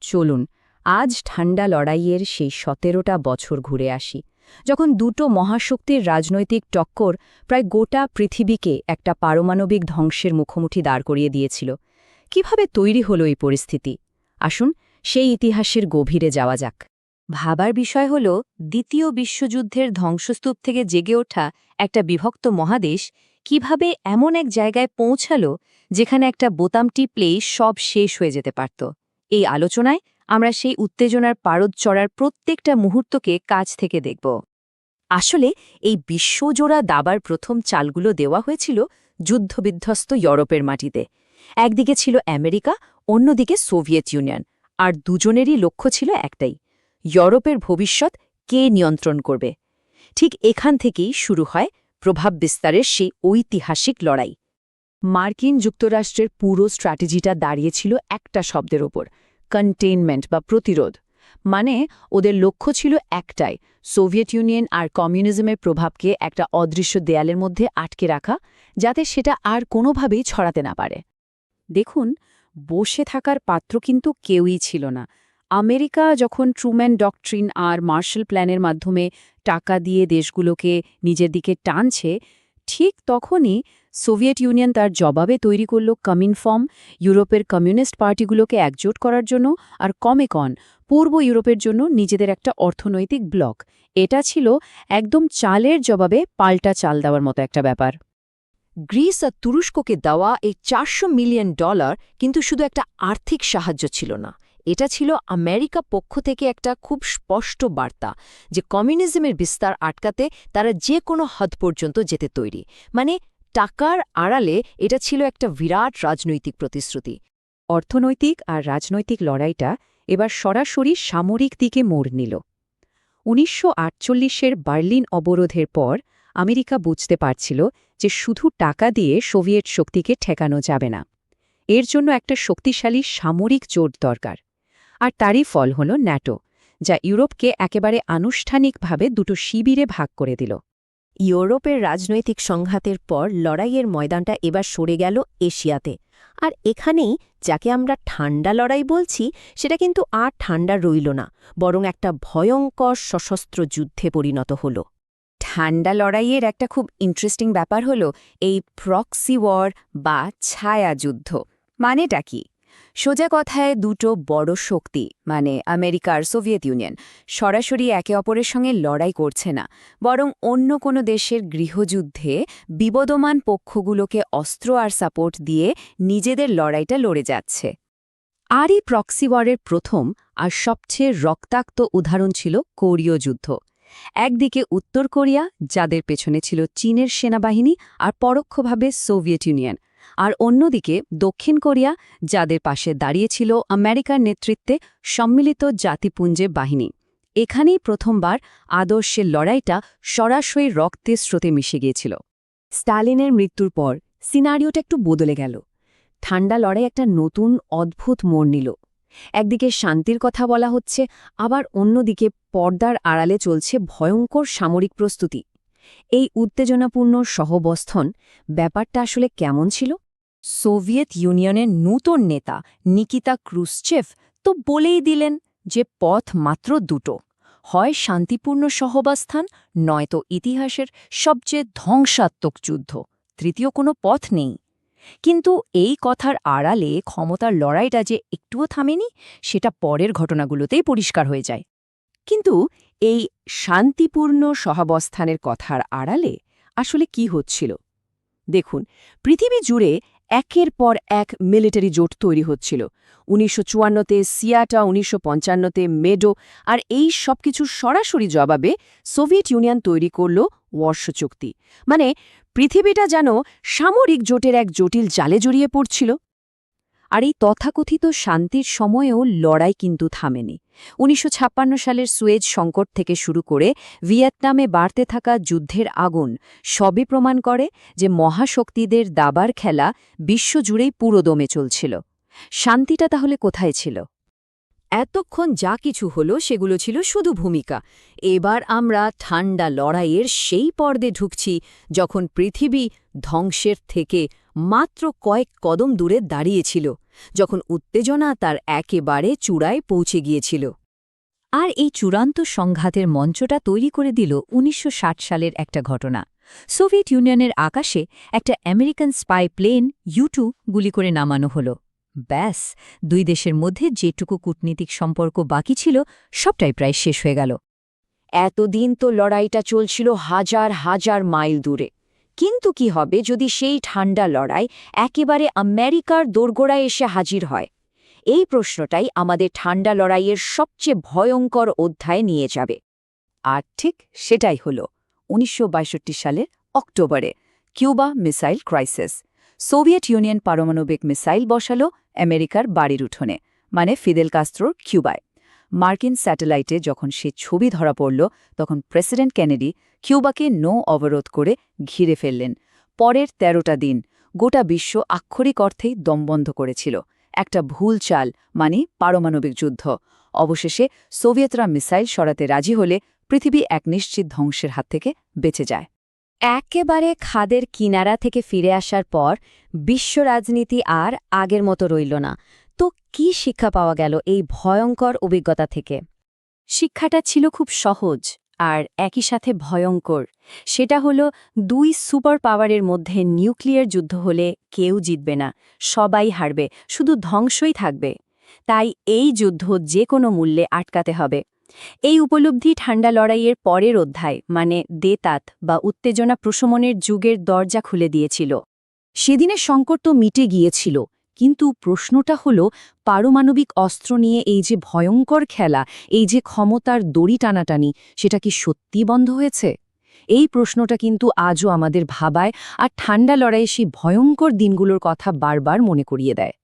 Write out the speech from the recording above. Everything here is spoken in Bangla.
চলুন আজ ঠান্ডা লড়াইয়ের সেই ১৭টা বছর ঘুরে আসি, যখন দুটো মহাশক্তির রাজনৈতিক টক্কর প্রায় গোটা পৃথিবীকে একটা পারমাণবিক ধ্বংসের মুখোমুখি দাঁড় করিয়ে দিয়েছিল। কিভাবে তৈরি হলো এই পরিস্থিতি? আসুন সেই ইতিহাসের গভীরে যাওয়া যাক। ভাবার বিষয় হল, দ্বিতীয় বিশ্বযুদ্ধের ধ্বংসস্তূপ থেকে জেগে ওঠা একটা বিভক্ত মহাদেশ কিভাবে এমন এক জায়গায় পৌঁছালো যেখানে একটা বোতাম টিপলেই সব শেষ হয়ে যেতে পারত। এই আলোচনায় আমরা সেই উত্তেজনার পারদ চড়ার প্রত্যেকটা মুহূর্তকে কাছ থেকে দেখব। আসলে এই বিশ্বজোড়া দাবার প্রথম চালগুলো দেওয়া হয়েছিল যুদ্ধবিধ্বস্ত ইউরোপের মাটিতে। একদিকে ছিল আমেরিকা, অন্যদিকে সোভিয়েত ইউনিয়ন, আর দুজনেরই লক্ষ্য ছিল একটাই, ইউরোপের ভবিষ্যৎ কে নিয়ন্ত্রণ করবে। ঠিক এখান থেকেই শুরু হয় প্রভাব বিস্তারের সেই ঐতিহাসিক লড়াই। মার্কিন যুক্তরাষ্ট্রের পুরো স্ট্র্যাটেজিটা দাঁড়িয়েছিল একটা শব্দের ওপর, কন্টেইনমেন্ট বা প্রতিরোধ। মানে ওদের লক্ষ্য ছিল একটাই, সোভিয়েত ইউনিয়ন আর কমিউনিজমের প্রভাবকে একটা অদৃশ্য দেয়ালের মধ্যে আটকে রাখা, যাতে সেটা আর কোনোভাবেই ছড়াতে না পারে। দেখুন, বসে থাকার পাত্র কিন্তু কেউই ছিল না। আমেরিকা যখন ট্রুম্যান ডকট্রিন আর মার্শাল প্ল্যানের মাধ্যমে টাকা দিয়ে দেশগুলোকে নিজের দিকে টানছে, ঠিক তখনই সোভিয়েত ইউনিয়ন তার জবাবে তৈরি করল কমিনফর্ম, ইউরোপের কমিউনিস্ট পার্টিগুলোকে একজোট করার জন্য, আর কমেকন, পূর্ব ইউরোপের জন্য নিজেদের একটা অর্থনৈতিক ব্লক। এটা ছিল একদম চালের জবাবে পাল্টা চাল দেওয়ার মতো একটা ব্যাপার। গ্রিস আর তুরস্ককে দেওয়া এই $400 মিলিয়ন কিন্তু শুধু একটা আর্থিক সাহায্য ছিল না, এটা ছিল আমেরিকা পক্ষ থেকে একটা খুব স্পষ্ট বার্তা যে কমিউনিজমের বিস্তার আটকাতে তারা যে কোনো হদ পর্যন্ত যেতে তৈরি। মানে টাকার আড়ালে এটা ছিল একটা বিরাট রাজনৈতিক প্রতিশ্রুতি। অর্থনৈতিক আর রাজনৈতিক লড়াইটা এবার সরাসরি সামরিক দিকে মোড় নিল। ১৯৪৮-এর বার্লিন অবরোধের পর আমেরিকা বুঝতে পারছিল যে শুধু টাকা দিয়ে সোভিয়েত শক্তিকে ঠেকানো যাবে না, এর জন্য একটা শক্তিশালী সামরিক জোট দরকার। আর তারই ফল হল ন্যাটো, যা ইউরোপকে একেবারে আনুষ্ঠানিকভাবে দুটো শিবিরে ভাগ করে দিল। ইউরোপের রাজনৈতিক সংঘাতের পর লড়াইয়ের ময়দানটা এবার সরে গেল এশিয়াতে। আর এখানেই যাকে আমরা ঠান্ডা লড়াই বলছি, সেটা কিন্তু আর ঠান্ডা রইল না, বরং একটা ভয়ঙ্কর সশস্ত্র যুদ্ধে পরিণত হল। ঠান্ডা লড়াইয়ের একটা খুব ইন্টারেস্টিং ব্যাপার হল এই প্রক্সি ওয়ার বা ছায়া যুদ্ধ। মানেটা কি? সোজা কথায় দুটো বড় শক্তি, মানে আমেরিকা আর সোভিয়েত ইউনিয়ন, সরাসরি একে অপরের সঙ্গে লড়াই করছে না, বরং অন্য কোনো দেশের গৃহযুদ্ধে বিবদমান পক্ষগুলোকে অস্ত্র আর সাপোর্ট দিয়ে নিজেদের লড়াইটা লড়ে যাচ্ছে। আর এই প্রক্সি ওয়ারের প্রথম আর সবচেয়ে রক্তাক্ত উদাহরণ ছিল কোরীয় যুদ্ধ। একদিকে উত্তর কোরিয়া, যাদের পেছনে ছিল চীনের সেনাবাহিনী আর পরোক্ষভাবে সোভিয়েত ইউনিয়ন, আর অন্যদিকে দক্ষিণ কোরিয়া, যাদের পাশে দাঁড়িয়েছিল আমেরিকার নেতৃত্বে সম্মিলিত জাতিপুঞ্জের বাহিনী। এখানেই প্রথমবার আদর্শের লড়াইটা সরাসরি রক্তের স্রোতে মিশে গিয়েছিল। স্টালিনের মৃত্যুর পর সিনারিওটা একটু বদলে গেল। ঠান্ডা লড়াই একটা নতুন অদ্ভুত মোড় নিল। একদিকে শান্তির কথা বলা হচ্ছে, আবার অন্যদিকে পর্দার আড়ালে চলছে ভয়ঙ্কর সামরিক প্রস্তুতি। এই উত্তেজনাপূর্ণ সহবস্থান ব্যাপারটা আসলে কেমন ছিল? সোভিয়েত ইউনিয়নের নূতন নেতা নিকিতা ক্রুশ্চেভ তো বলেই দিলেন যে পথ মাত্র দুটো, হয় শান্তিপূর্ণ সহবস্থান, নয়তো ইতিহাসের সবচেয়ে ধ্বংসাত্মক যুদ্ধ। তৃতীয় কোনো পথ নেই। কিন্তু এই কথার আড়ালে ক্ষমতার লড়াইটা যে একটুও থামেনি, সেটা পরের ঘটনাগুলোতেই পরিষ্কার হয়ে যায়। কিন্তু এই শান্তিপূর্ণ সহাবস্থানের কথার আড়ালে আসলে কি হচ্ছিল? দেখুন, পৃথিবী জুড়ে একের পর এক মিলিটারি জোট তৈরি হচ্ছিল। ১৯৫৪-তে সিয়াটা, ১৯৫৫-তে মেডো, আর এই সব কিছুর সরাসরি জবাবে সোভিয়েত ইউনিয়ন তৈরি করল ওয়ারশো চুক্তি। মানে পৃথিবীটা যেন সামরিক জোটের এক জটিল জালে জড়িয়ে পড়ছিল। আর এই তথাকথিত শান্তির সময়েও লড়াই কিন্তু থামেনি। ১৯৫৬ সালের সুয়েজ সংকট থেকে শুরু করে ভিয়েতনামে বাড়তে থাকা যুদ্ধের আগুন সবই প্রমাণ করে যে মহাশক্তিদের দাবার খেলা বিশ্বজুড়েই পুরোদমে চলছিল। শান্তিটা তাহলে কোথায় ছিল? এতক্ষণ যা কিছু হলো সেগুলো ছিল শুধু ভূমিকা। এবার আমরা ঠান্ডা লড়াইয়ের সেই পর্দে ঢুকছি, যখন পৃথিবী ধ্বংসের থেকে মাত্র কয়েক কদম দূরে দাঁড়িয়েছিল, যখন উত্তেজনা তার একেবারে চূড়ায় পৌঁছে গিয়েছিল। আর এই চূড়ান্ত সংঘাতের মঞ্চটা তৈরি করে দিল ১৯৬০ সালের একটা ঘটনা। সোভিয়েত ইউনিয়নের আকাশে একটা আমেরিকান স্পাই প্লেন ইউ-2 গুলি করে নামানো হলো। ব্যাস, দুই দেশের মধ্যে যেটুকু কূটনীতিক সম্পর্ক বাকি ছিল সবটাই প্রায় শেষ হয়ে গেল। এতদিন তো লড়াইটা চলছিল হাজার হাজার মাইল দূরে, কিন্তু কি হবে যদি সেই ঠান্ডা লড়াই একেবারে আমেরিকার দোরগোড়ায় এসে হাজির হয়? এই প্রশ্নটাই আমাদের ঠান্ডা লড়াইয়ের সবচেয়ে ভয়ঙ্কর অধ্যায়ে নিয়ে যাবে। আর ঠিক সেটাই হল ১৯৬২ সালের অক্টোবরে Cuba missile crisis. Soviet union পারমাণবিক মিসাইল বসালো আমেরিকার বাড়ির উঠোনে, মানে ফিদেল কাস্ত্রোর কিউবায়। মার্কিন স্যাটেলাইটে যখন সে ছবি ধরা পড়ল, তখন প্রেসিডেন্ট কেনেডি কিউবাকে অবরোধ করে ঘিরে ফেললেন। পরের ১৩টা দিন গোটা বিশ্ব আক্ষরিক অর্থেই দমবন্ধ করেছিল। একটা ভুল চাল, মানে পারমাণবিক যুদ্ধ। অবশেষে সোভিয়েতরা মিসাইল সরাতে রাজি হলে পৃথিবী এক নিশ্চিত ধ্বংসের হাত থেকে বেঁচে যায়। একেবারে খাদের কিনারা থেকে ফিরে আসার পর বিশ্ব রাজনীতি আর আগের মতো রইল না। তো কি শিক্ষা পাওয়া গেল এই ভয়ঙ্কর অভিজ্ঞতা থেকে? শিক্ষাটা ছিল খুব সহজ আর একই সাথে ভয়ঙ্কর। সেটা হলো, দুই সুপার পাওয়ারের মধ্যে নিউক্লিয়ার যুদ্ধ হলে কেউ জিতবে না, সবাই হারবে, শুধু ধ্বংসই থাকবে। তাই এই যুদ্ধ যে কোনো মূল্যে আটকাতে হবে। এই উপলব্ধি ঠান্ডা লড়াইয়ের পরের অধ্যায়, মানে দেতাত বা উত্তেজনা প্রশমনের যুগের দরজা খুলে দিয়েছিল। সেদিনের সংকট তো মিটে গিয়েছিল, কিন্তু প্রশ্নটা হলো, পারমাণবিক অস্ত্র নিয়ে এই যে ভয়ঙ্কর খেলা, এই যে ক্ষমতার দড়ি টানাটানি, সেটা কি সত্যি বন্ধ হয়েছে? এই প্রশ্নটা কিন্তু আজও আমাদের ভাবায় আর ঠান্ডা লড়াইয়ে সেই ভয়ঙ্কর দিনগুলোর কথা বারবার মনে করিয়ে দেয়।